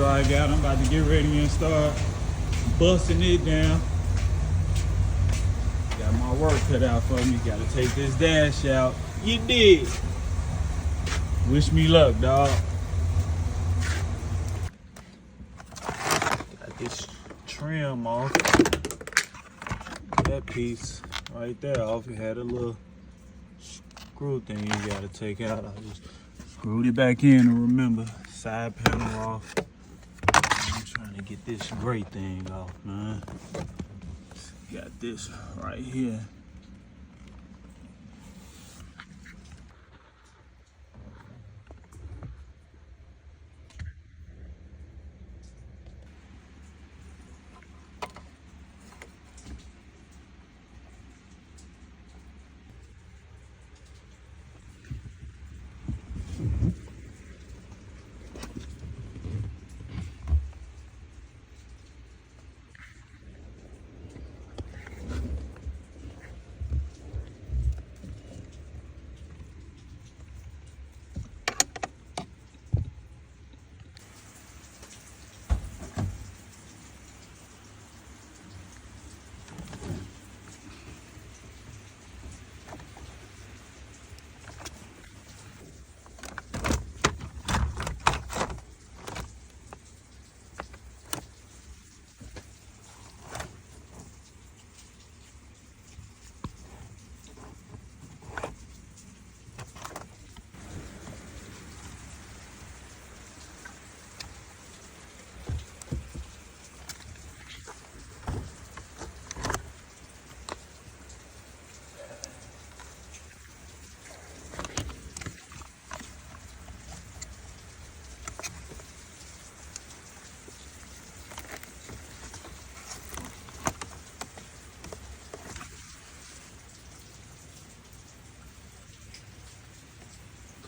video I got. I'm about to get ready and start busting it down. Got my work cut out for me. Gotta take this dash out. You did. Wish me luck, dog. Got this trim off. That piece right there off. It had a little screw thing you gotta take out. I just screwed it back in and remember, side panel off. I'm trying to get this gray thing off, man. Got this right here.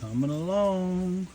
Coming along.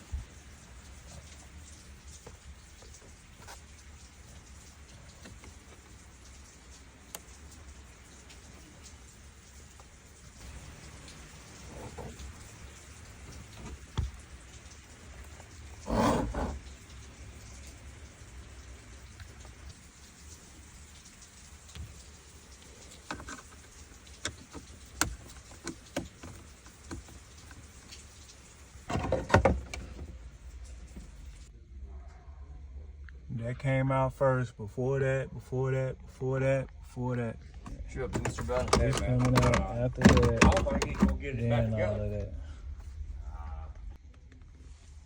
That came out first. Before that. Sure, Mr. Bell. It's coming out after that. I don't think he's gonna get it back Then all together. of that.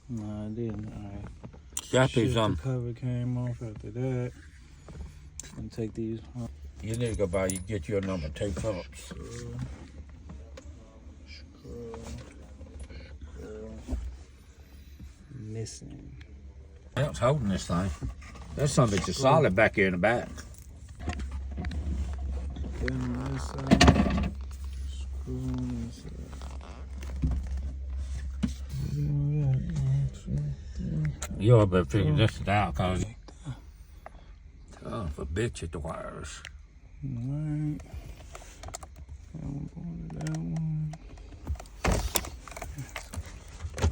No, I didn't. All right. Scrappy's The cover came off after that. And take these. You need to go by. You get your number 2 Phillips. Screw. Missing. What's holding this thing? That's something that's solid back here in the back. Then on this side. Screw on this side. You ought to figure this out, cause for bitch at the wires. Alright. I'm going to that one.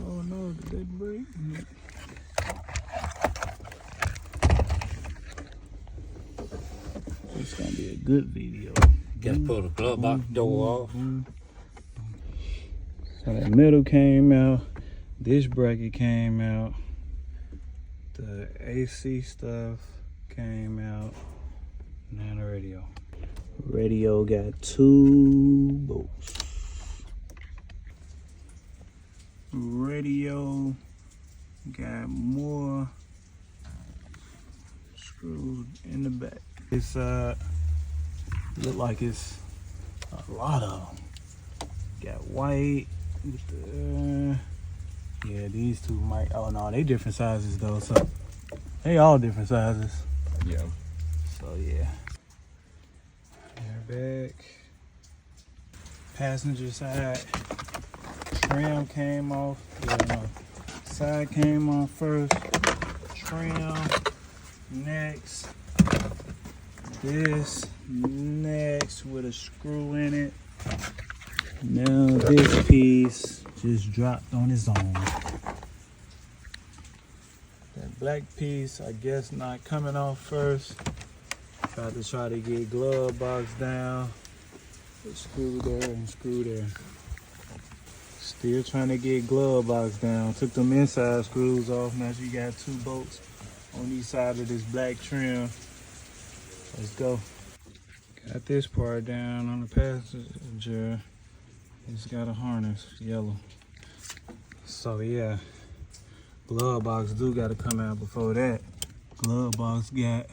Oh no, did that break? It's gonna be a good video. Just pull the glove box door off. So that middle came out. This bracket came out. The AC stuff came out. Now the radio. Radio got 2 bolts. Radio got more screws in the back. It's look like it's a lot of them. Got white with the yeah, these two might, oh no, they different sizes though, so they all different sizes. Yeah. So yeah. Airbag. Passenger side. Trim came off. Yeah, no. Side came off first. Trim. Next. This. Next with a screw in it. Now this piece just dropped on its own. That black piece, I guess, not coming off first. Tried to get glove box down. Screw there and screw there. Still trying to get glove box down. Took them inside screws off. Now you got 2 bolts on each side of this black trim. Let's go. Got this part down on the passenger. It's got a harness, yellow. So yeah, glove box do gotta come out before that. Glove box got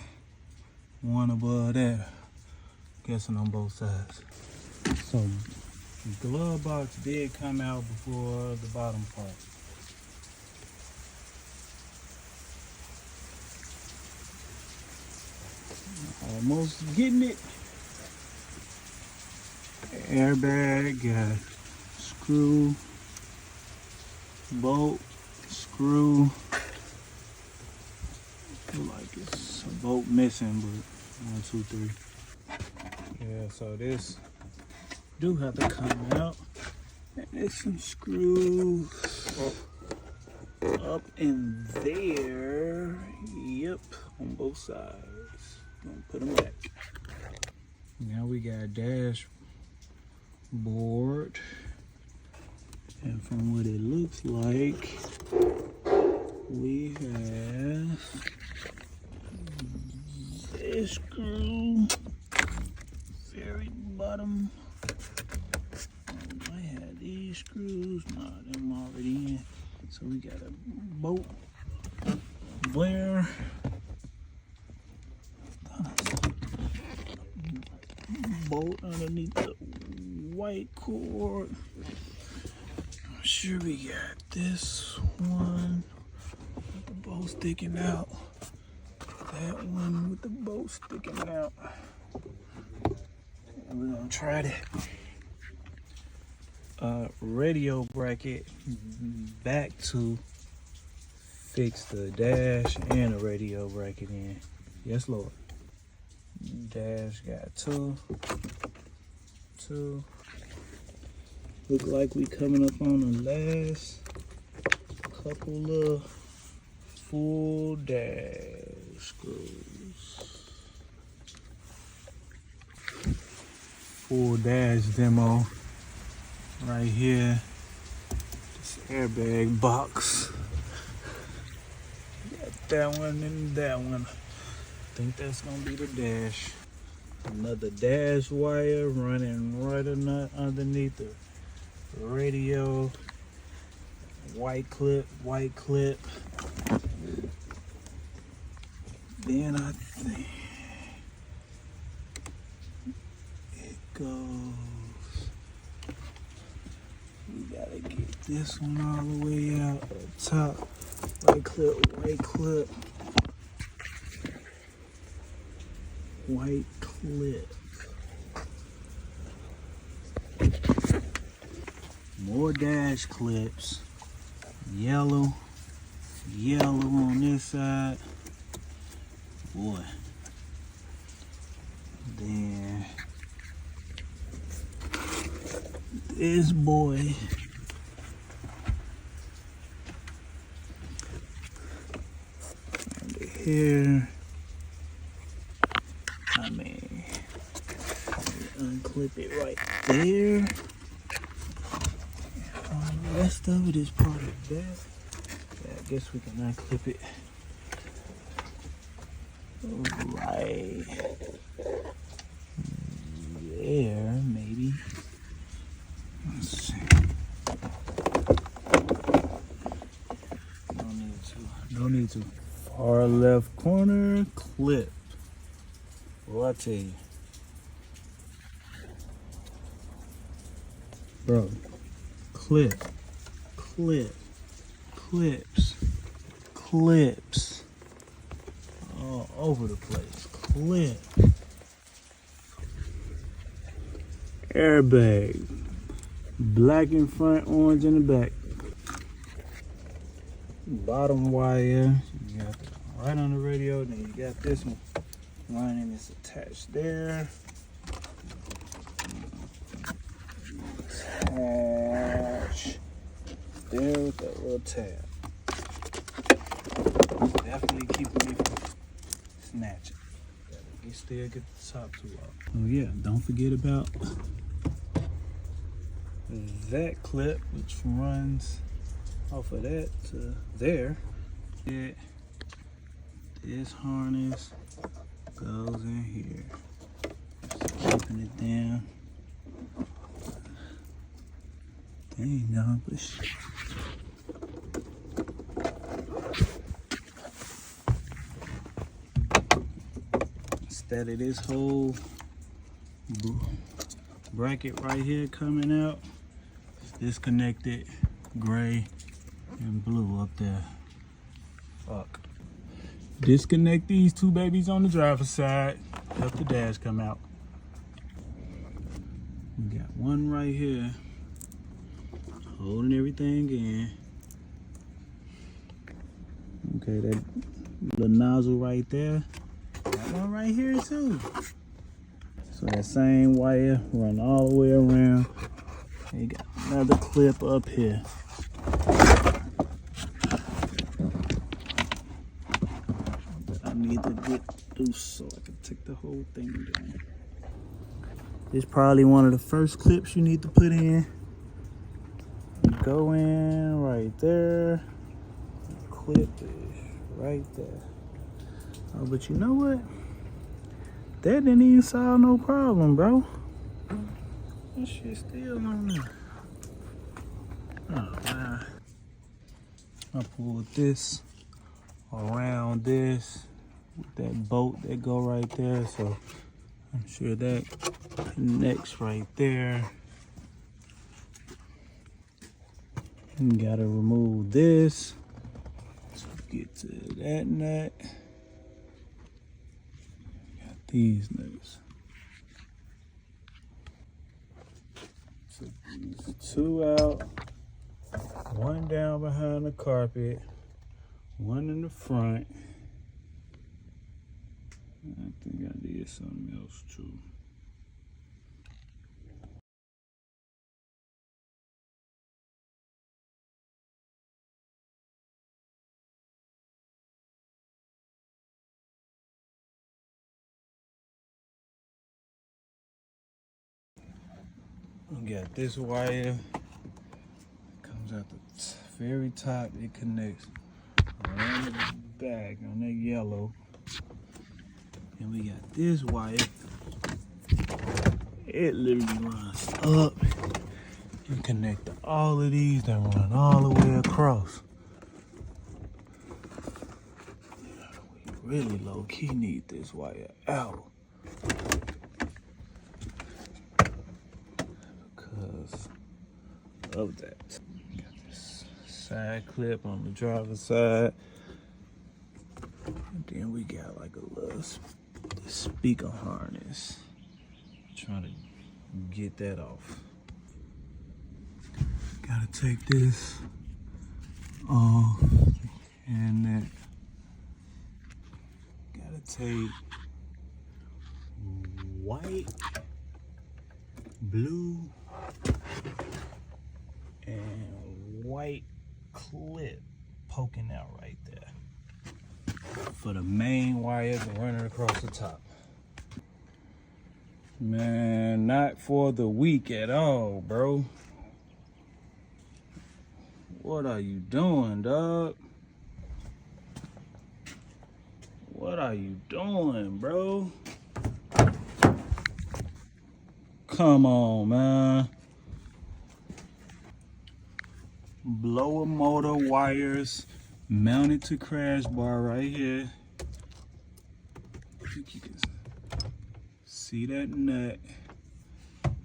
one above that. Guessing on both sides. So glove box did come out before the bottom part. Almost getting it. Airbag got screw, bolt, screw. Feel like it's a bolt missing, but 1, 2, 3. Yeah, so this do have to come out. And there's some screws up in there. Yep, on both sides. Gonna put them back. Now we got dashboard, and from what it looks like, we have this screw, very bottom. I had these screws, nah, them already in. So we got a bolt there. Bolt underneath the white cord. I'm sure we got this one with the bolt sticking out. That one with the bolt sticking out. And we're gonna try that radio bracket back to fix the dash and the radio bracket in. Yes, Lord. Dash got two. Look like we coming up on the last couple of full dash screws. Full dash demo right here. This airbag box. Got that one and that one. I think that's gonna be the dash. Another dash wire running right underneath the radio. White clip. Then I think it goes. We gotta get this one all the way out up top. White clip. White clip. More dash clips. Yellow on this side. Boy. Then this boy. Under here. I mean, unclip it right there. The rest of it is part of that. Yeah, I guess we can unclip it right there, maybe. Let's see. No need to. Far left corner, clip. Well, I tell you, bro, clips, all over the place. Clip, airbag, black in front, orange in the back. Bottom wire, you got right on the radio. Then you got this one. Lining is attached there. Attach there with that little tab. Definitely keeping me from snatching. You still get the top two off. Oh yeah, don't forget about that clip, which runs off of that to there. This harness goes in here. Just keeping it down. Dang, y'all, but shit. Instead of this whole bracket right here coming out, it's disconnected gray and blue up there. Fuck. Disconnect these two babies on the driver's side, help the dash come out. We got one right here holding everything in. Okay, that little nozzle right there. Got one right here too. So that same wire run all the way around. You got another clip up here. That I need to get loose so I can take the whole thing down. This is probably one of the first clips you need to put in. Go in right there. Clip is right there. Oh, but you know what? That didn't even solve no problem, bro. That shit still on there. Oh, man. I pulled this around this with that bolt that go right there, so I'm sure that connects right there. You gotta remove this to get to that nut. Got these nuts. Took these two out, one down behind the carpet, one in the front. I think I did something else too. We got this wire, comes out the very top, it connects around the back on that yellow. And we got this wire, it literally runs up and connect to all of these that run all the way across. We really low key need this wire out. Of that. Got this side clip on the driver's side. And then we got like a little speaker harness. Trying to get that off. Gotta take this off. And then gotta take white, blue, and white clip poking out right there for the main wires running across the top. Man, not for the weak at all, bro. What are you doing, dog? What are you doing, bro? Come on, man. Blower motor wires mounted to crash bar right here. I think you can see that nut.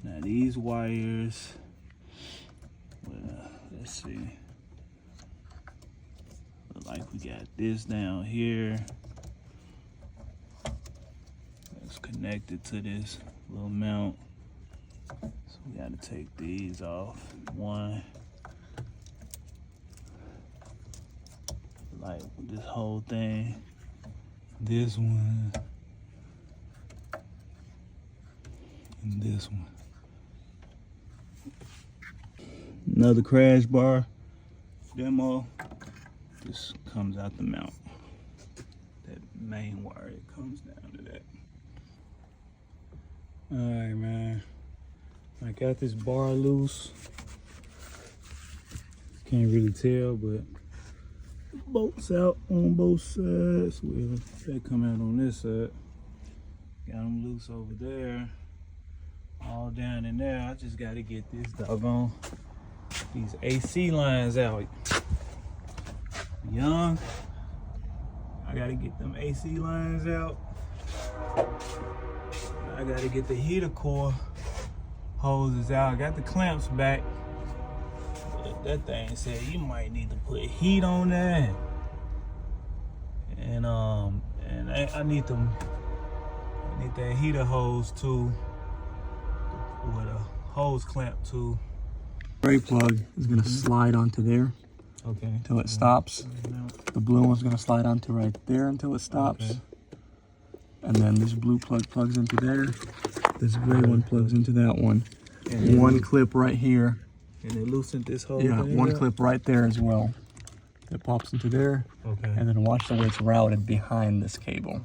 Now these wires, well, let's see. Look like we got this down here. It's connected to this little mount. So we gotta take these off. One. Like this whole thing, this one, and this one. Another crash bar demo. This comes out the mount. main wire. It comes down to that. All right, man. I got this bar loose. Can't really tell, but bolts out on both sides. Well, they come out on this side. Got them loose over there. All down in there. I just got to get this doggone these AC lines out. Young. I got to get them AC lines out. I got to get the heater core hoses out. I got the clamps back. But that thing said you might need to put heat on that. And I need them. I need that heater hose too, with a hose clamp too. Brake plug is gonna slide onto there. Okay. Until it stops. The blue one's gonna slide onto right there until it stops. Okay. And then this blue plug plugs into there. This gray one plugs into that one. And one clip right here. And it loosened this whole Yeah, thing one up? clip right there as well. It pops into there. Okay. And then watch the way it's routed behind this cable.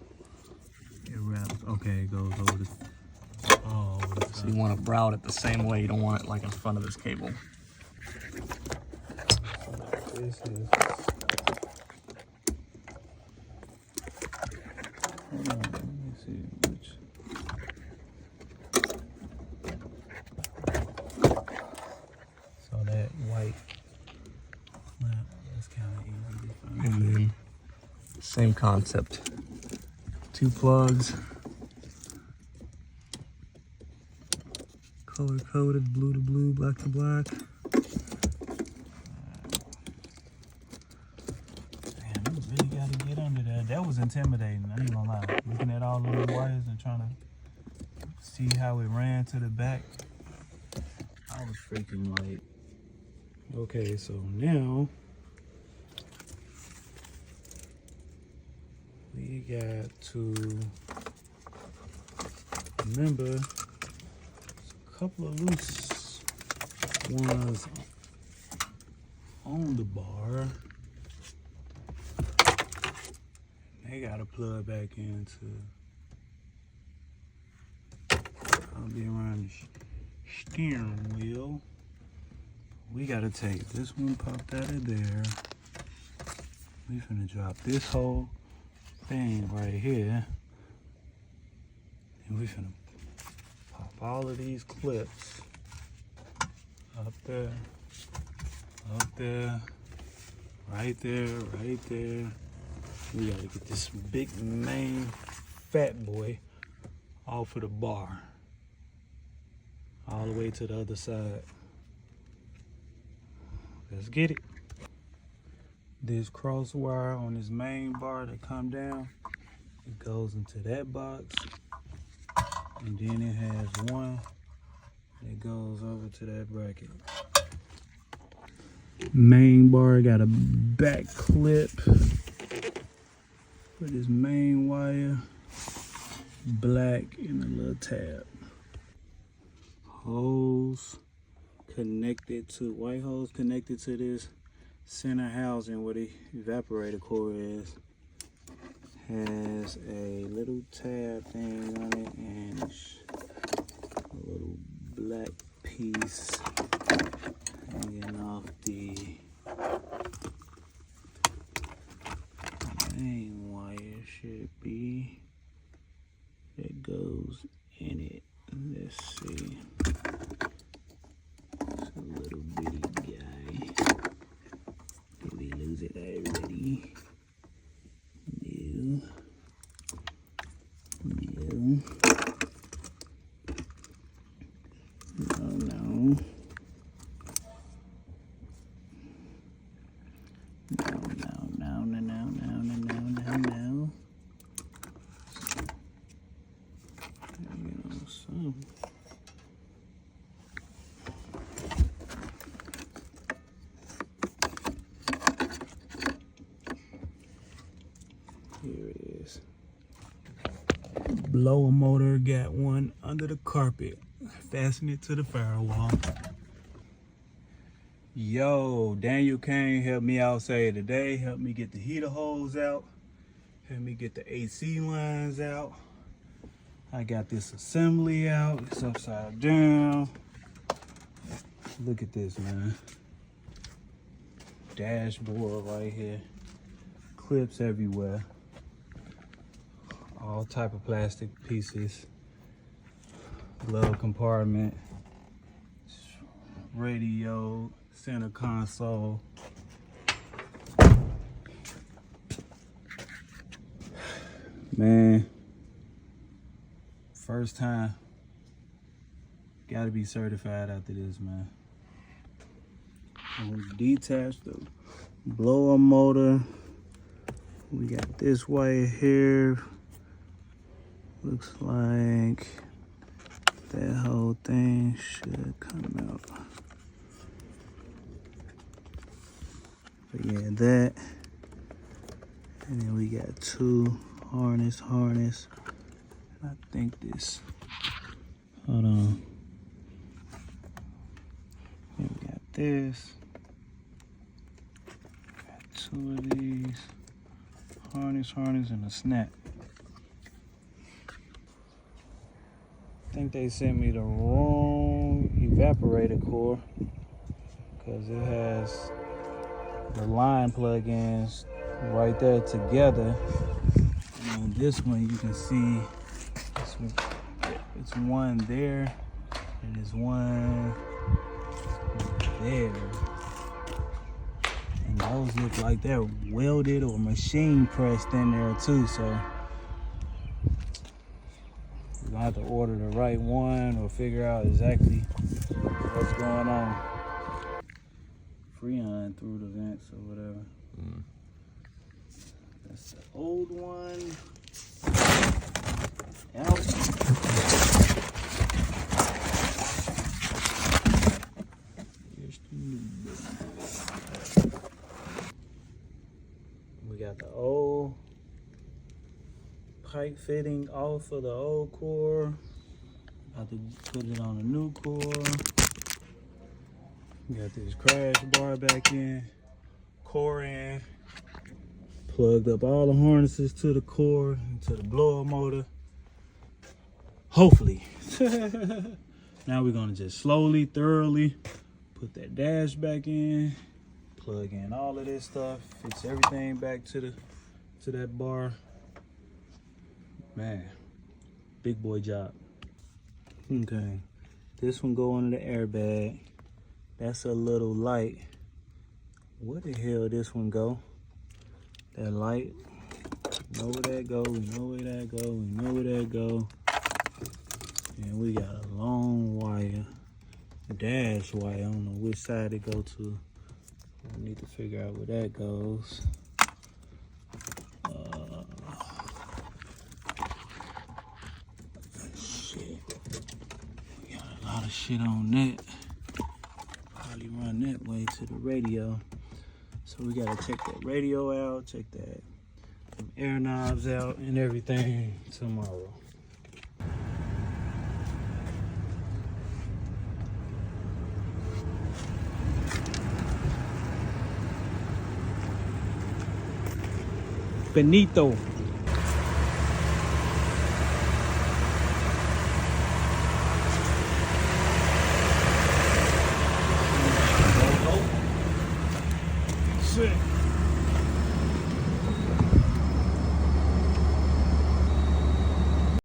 It wraps. Okay, it goes over the. Oh, over the So you want to route it the same way. You don't want it like in front of this cable. This is. Hold on, let me see which. So that white lamp, that's kind of easy to find. And then same concept. 2 plugs. Color coded, blue to blue, black to black. Damn, you really got to get under that. That was intimidating, I ain't gonna lie. Looking at all those wires and trying to see how it ran to the back. I was freaking like, okay, so now we got to remember there's a couple of loose ones on the bar. They gotta plug back into. I'll be around the steering wheel. We gotta take this one popped out of there. We finna drop this whole thing right here. And we finna pop all of these clips up there, right there, right there. We gotta get this big main fat boy off of the bar. All the way to the other side. Let's get it. This cross wire on this main bar that come down, it goes into that box. And then it has one that goes over to that bracket. Main bar got a back clip for this main wire. Black and a little tab. Hose connected to, white hose connected to this center housing where the evaporator core is. Has a little tab thing on it and a little black piece hanging off the main wire should be, that goes in it. Let's see. It's a little bitty guy. Did we lose it already? No. No. No. No. So. Here it is. Blower motor, got one under the carpet. Fasten it to the firewall. Yo, Daniel Kane helped me out say today, helped me get the heater hose out, Let me get the AC lines out. I got this assembly out. It's upside down. Look at this, man. Dashboard right here. Clips everywhere. All type of plastic pieces. Glove compartment. Radio, center console. Man, first time. Gotta be certified after this, man. We detached the blower motor. We got this wire here. Looks like that whole thing should come out. But yeah, that. And then we got two harness. And I think this, hold on. Then we got this. Got two of these. Harness, and a snap. I think they sent me the wrong evaporator core because it has the line plug-ins right there together. And this one you can see it's one there and there's one there. And those look like they're welded or machine pressed in there too, so we're gonna have to order the right one or figure out exactly what's going on. Freon through the vents or whatever. That's the old one. Out. Here's the new one. We got the old pipe fitting off of the old core. About to put it on a new core. We got this crash bar back in, core in. Plugged up all the harnesses to the core and to the blower motor. Hopefully. Now we're gonna just slowly, thoroughly put that dash back in, plug in all of this stuff, fix everything back to that bar. Man, big boy job. Okay, this one go under the airbag. That's a little light. Where the hell this one go? That light, we know where that go, we know where that go, we know where that go. And we got a long wire, dash wire, I don't know which side it go to. We need to figure out where that goes. Shit, we got a lot of shit on that. Probably run that way to the radio. So we gotta check that radio out, check that air knobs out and everything tomorrow. Benito. Shit.